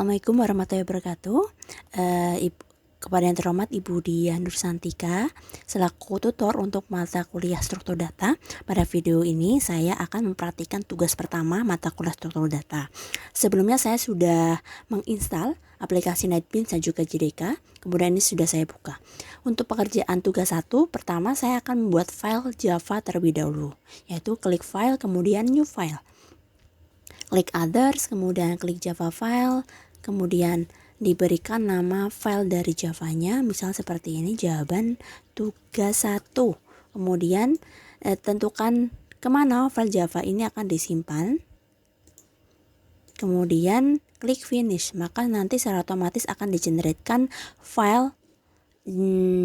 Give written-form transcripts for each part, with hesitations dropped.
Assalamualaikum warahmatullahi wabarakatuh. Kepada yang terhormat Ibu Diah Nursantika selaku tutor untuk mata kuliah struktur data. Pada video ini saya akan mempraktikkan tugas pertama mata kuliah struktur data. Sebelumnya saya sudah menginstal aplikasi NetBeans dan juga JDK. Kemudian ini sudah saya buka. Untuk pekerjaan tugas 1, pertama saya akan membuat file Java terlebih dahulu, yaitu klik file kemudian new file. Klik others, kemudian klik Java file, kemudian diberikan nama file dari Java-nya, misal seperti ini, jawaban tugas 1. Kemudian tentukan kemana file Java ini akan disimpan. Kemudian klik finish, maka nanti secara otomatis akan digeneratkan file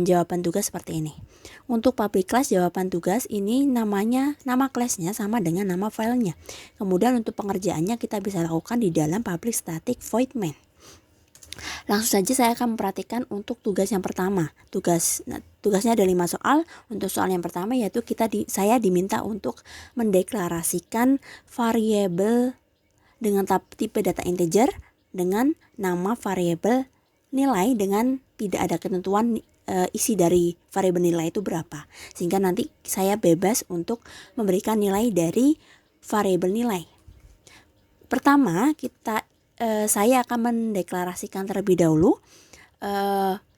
jawaban tugas seperti ini. Untuk public class jawaban tugas ini nama classnya sama dengan nama filenya. Kemudian untuk pengerjaannya kita bisa lakukan di dalam public static void main. Langsung saja saya akan memperhatikan untuk tugas yang pertama. Tugasnya ada 5 soal. Untuk soal yang pertama yaitu saya diminta untuk mendeklarasikan variabel dengan tipe data integer dengan nama variabel nilai dengan tidak ada ketentuan isi dari variabel nilai itu berapa. Sehingga nanti saya bebas untuk memberikan nilai dari variabel nilai. Pertama saya akan mendeklarasikan terlebih dahulu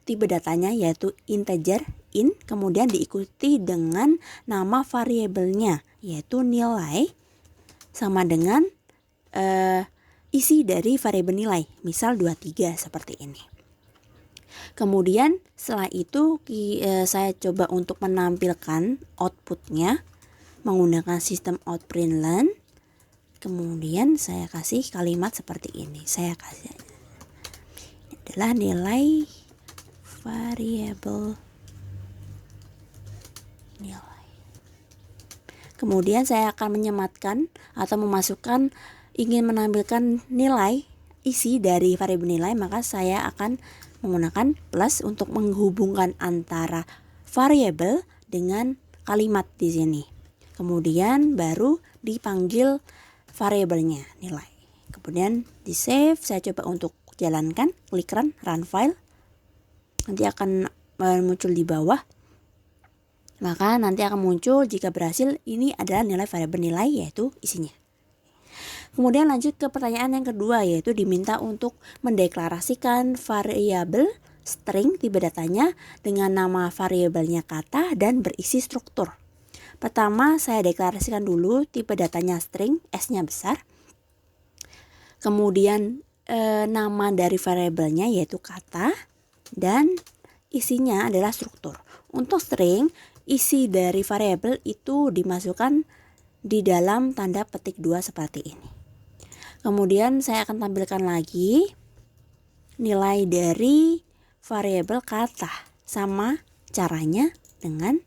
tipe datanya yaitu integer int, kemudian diikuti dengan nama variabelnya yaitu nilai sama dengan isi dari variabel nilai, misal 23 seperti ini. Kemudian setelah itu saya coba untuk menampilkan outputnya menggunakan sistem outprintln. Kemudian saya kasih kalimat seperti ini. Saya kasih adalah nilai variabel nilai. Kemudian saya akan menyematkan atau memasukkan ingin menampilkan nilai isi dari variabel nilai, maka saya akan menggunakan plus untuk menghubungkan antara variabel dengan kalimat di sini. Kemudian baru dipanggil variabelnya nilai. Kemudian di save, saya coba untuk jalankan, klik run file. Nanti akan muncul di bawah. Maka nanti akan muncul jika berhasil ini adalah nilai variabel nilai yaitu isinya. Kemudian lanjut ke pertanyaan yang kedua yaitu diminta untuk mendeklarasikan variabel string tipe datanya dengan nama variabelnya kata dan berisi struktur. Pertama saya deklarasikan dulu tipe datanya string, S-nya besar. Kemudian nama dari variabelnya yaitu kata dan isinya adalah struktur. Untuk string, isi dari variabel itu dimasukkan di dalam tanda petik 2 seperti ini. Kemudian saya akan tampilkan lagi nilai dari variabel kata. Sama caranya dengan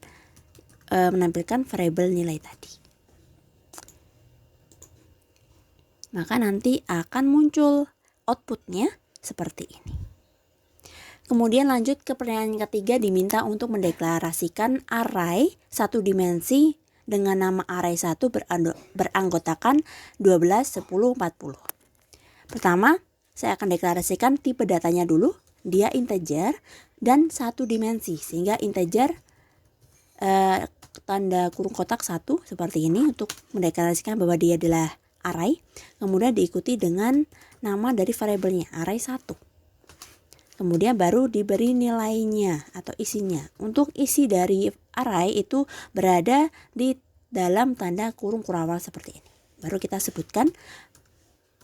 menampilkan variabel nilai tadi. Maka nanti akan muncul outputnya seperti ini. Kemudian lanjut ke pertanyaan yang ketiga, diminta untuk mendeklarasikan array satu dimensi dengan nama array 1 beranggotakan 12, 10, 40. Pertama, saya akan deklarasikan tipe datanya dulu, dia integer dan satu dimensi, sehingga integer tanda kurung kotak 1 seperti ini untuk mendeklarasikan bahwa dia adalah array. Kemudian diikuti dengan nama dari variabelnya, array 1. Kemudian baru diberi nilainya atau isinya. Untuk isi dari array itu berada di dalam tanda kurung kurawal seperti ini. Baru kita sebutkan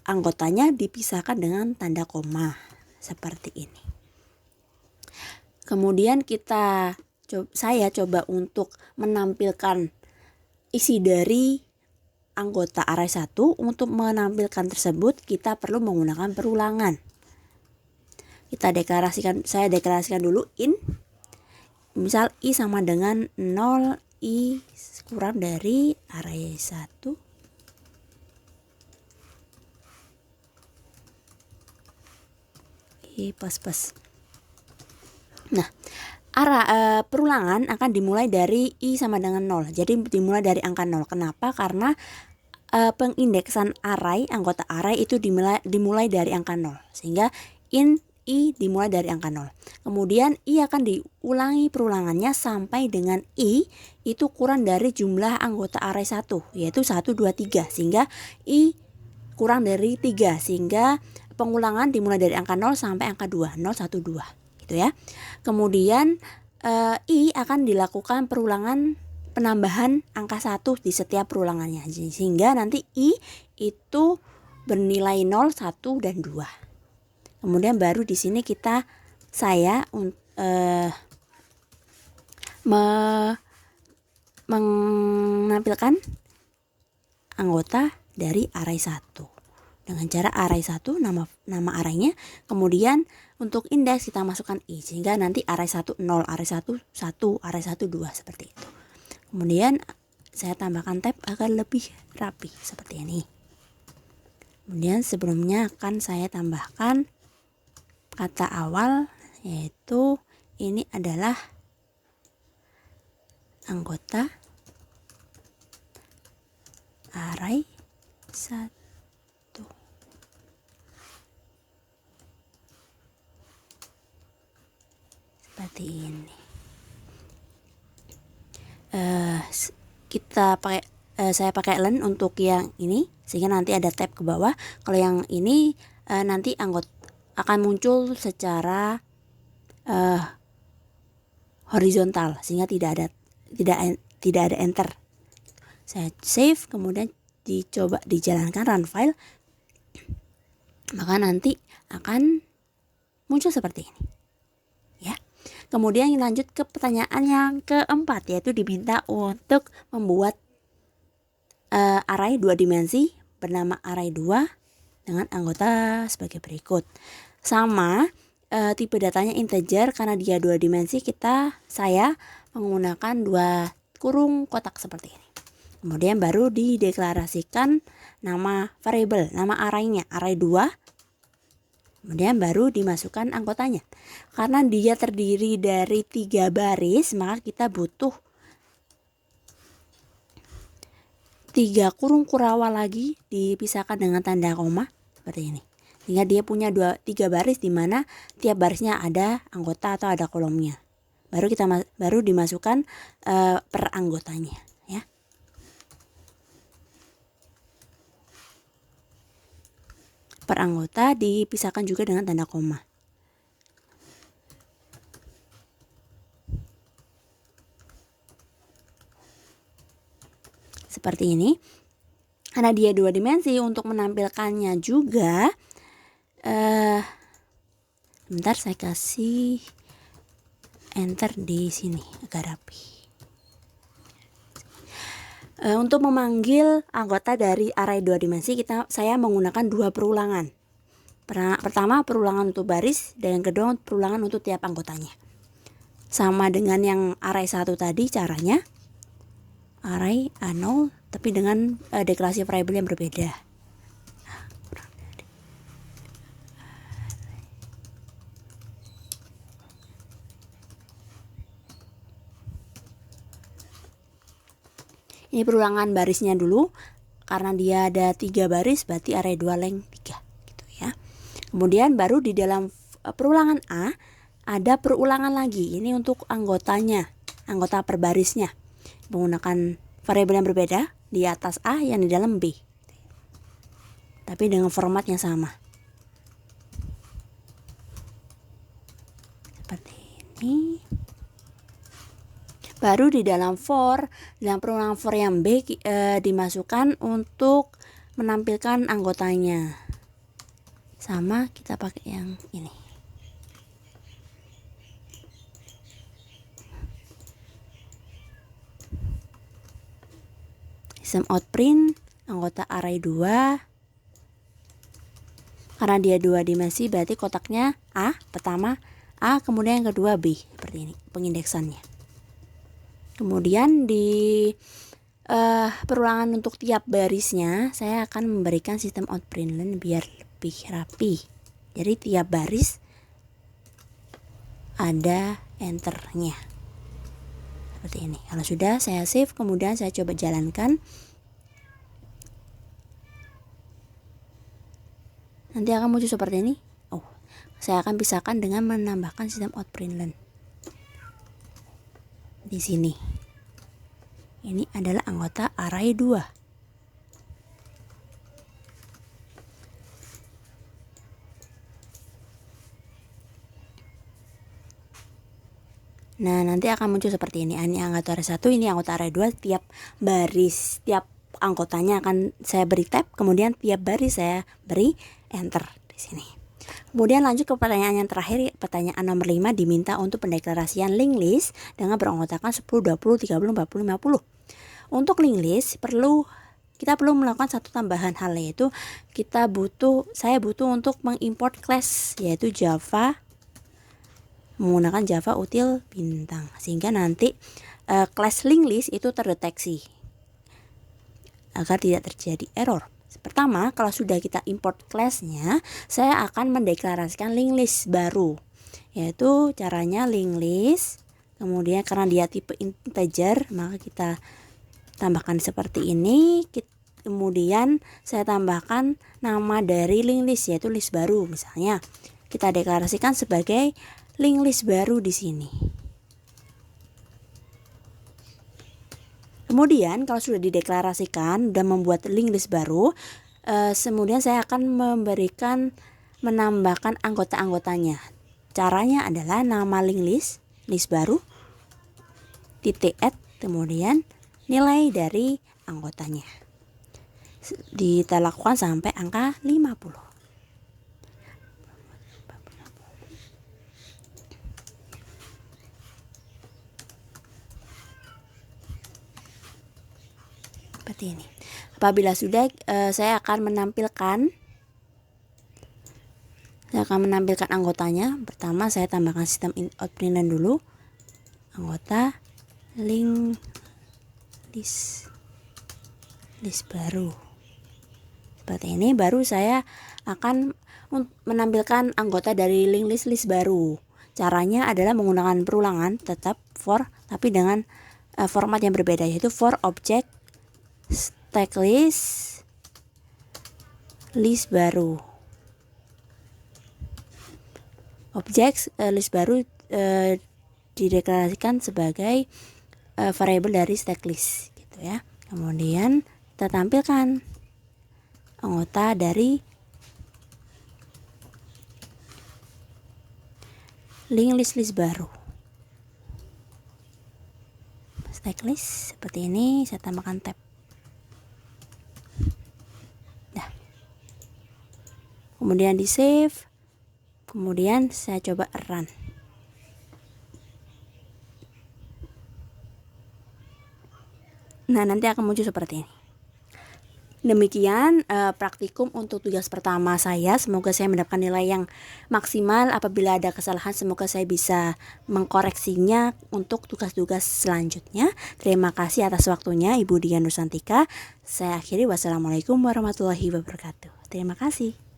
anggotanya dipisahkan dengan tanda koma seperti ini. Kemudian saya coba untuk menampilkan isi dari anggota array 1. Untuk menampilkan tersebut kita perlu menggunakan perulangan. Saya deklarasikan dulu int. Misal i sama dengan 0, i kurang dari array 1. I pas. Nah, perulangan akan dimulai dari i sama dengan 0. Jadi dimulai dari angka 0. Kenapa? Karena pengindeksan array, anggota array itu dimulai dari angka 0. Sehingga I dimulai dari angka 0. Kemudian I akan diulangi perulangannya sampai dengan I itu kurang dari jumlah anggota array 1, yaitu 1, 2, 3. Sehingga I kurang dari 3. Sehingga pengulangan dimulai dari angka 0 sampai angka 2. 0, 1, 2. Gitu ya. Kemudian I akan dilakukan penambahan angka 1 di setiap perulangannya. Sehingga nanti I itu bernilai 0, 1, dan 2. Kemudian baru di sini saya menampilkan anggota dari array 1 dengan cara array 1 nama arraynya, kemudian untuk indeks kita masukkan I sehingga nanti array 1 0, array 1 1, array 1 2 seperti itu. Kemudian saya tambahkan tab agar lebih rapi seperti ini. Kemudian sebelumnya akan saya tambahkan kata awal, yaitu ini adalah anggota array 1. Seperti ini. Saya pakai len untuk yang ini sehingga nanti ada tab ke bawah. Kalau yang ini nanti anggota akan muncul secara horizontal sehingga tidak ada enter. Saya save, kemudian dicoba dijalankan run file, maka nanti akan muncul seperti ini ya. Kemudian lanjut ke pertanyaan yang keempat, yaitu diminta untuk membuat array 2 dimensi bernama array 2 dengan anggota sebagai berikut. Sama tipe datanya integer, karena dia 2 dimensi saya menggunakan 2 kurung kotak seperti ini. Kemudian baru dideklarasikan nama variable, nama arraynya, array 2. Kemudian baru dimasukkan anggotanya. Karena dia terdiri dari 3 baris, maka kita butuh 3 kurung kurawa lagi dipisahkan dengan tanda koma seperti ini. Sehingga dia punya 3 baris di mana tiap barisnya ada anggota atau ada kolomnya. Baru dimasukkan per anggotanya ya. Per anggota dipisahkan juga dengan tanda koma. Seperti ini. Karena dia 2 dimensi, untuk menampilkannya juga bentar saya kasih enter di sini agar rapi. Untuk memanggil anggota dari array 2 dimensi saya menggunakan 2 perulangan. Pertama perulangan untuk baris dan yang kedua perulangan untuk tiap anggotanya. Sama dengan yang array 1 tadi caranya. Array A0 tapi dengan deklarasi variabel yang berbeda. Ini perulangan barisnya dulu, karena dia ada 3 baris berarti array 2 length 3 gitu ya. Kemudian baru di dalam perulangan A ada perulangan lagi, ini untuk anggotanya, anggota per barisnya, menggunakan variabel yang berbeda, di atas A yang di dalam B, tapi dengan format yang sama seperti ini. Baru di dalam perulangan for yang B dimasukkan untuk menampilkan anggotanya. Sama kita pakai yang ini. System out print anggota array 2. Karena dia 2 dimensi berarti kotaknya A, pertama A, kemudian yang kedua B, seperti ini pengindeksannya. Kemudian di perulangan untuk tiap barisnya saya akan memberikan sistem out print len biar lebih rapi. Jadi tiap baris ada enternya seperti ini. Kalau sudah saya save, kemudian saya coba jalankan. nanti akan muncul seperti ini. Saya akan pisahkan dengan menambahkan sistem outprintln. Di sini. Ini adalah anggota array 2. Nah, nanti akan muncul seperti ini. Ini anggota array 1, ini anggota array 2. Tiap baris, tiap anggotanya akan saya beri tab, kemudian tiap baris saya beri enter di sini. Kemudian lanjut ke pertanyaan yang terakhir, pertanyaan nomor 5, diminta untuk pendeklarasian linked list dengan beranggotakan 10, 20, 30, 40, 50. Untuk linked list kita perlu melakukan satu tambahan hal, yaitu saya butuh untuk mengimport class, yaitu Java, menggunakan Java util bintang, sehingga nanti class linked list itu terdeteksi agar tidak terjadi error. Pertama, kalau sudah kita import classnya, saya akan mendeklarasikan linked list baru, yaitu caranya linked list, kemudian karena dia tipe integer maka kita tambahkan seperti ini. Kemudian saya tambahkan nama dari linked list, yaitu list baru. Misalnya kita deklarasikan sebagai linked list baru di sini. Kemudian kalau sudah dideklarasikan dan membuat linked list baru, kemudian saya akan menambahkan anggota-anggotanya. Caranya adalah nama linked list baru, .add, kemudian nilai dari anggotanya. Kita lakukan sampai angka 50. Seperti ini. Apabila sudah, saya akan menampilkan anggotanya. Pertama saya tambahkan sistem outprintln dulu, anggota linked list baru. Seperti ini. Baru saya akan menampilkan anggota dari linked list baru. Caranya adalah menggunakan perulangan, tetap for, tapi dengan format yang berbeda, yaitu for object stack list baru. Objek list baru dideklarasikan sebagai variabel dari stack list, gitu ya. Kemudian kita tampilkan anggota dari linked list baru. Stack list seperti ini, saya tambahkan tab. Kemudian di save, kemudian saya coba run. Nah, nanti akan muncul seperti ini. Demikian praktikum untuk tugas pertama saya. Semoga saya mendapatkan nilai yang maksimal. Apabila ada kesalahan, semoga saya bisa mengkoreksinya untuk tugas-tugas selanjutnya. Terima kasih atas waktunya, Ibu Dian Nusantika. Saya akhiri, wassalamualaikum warahmatullahi wabarakatuh. Terima kasih.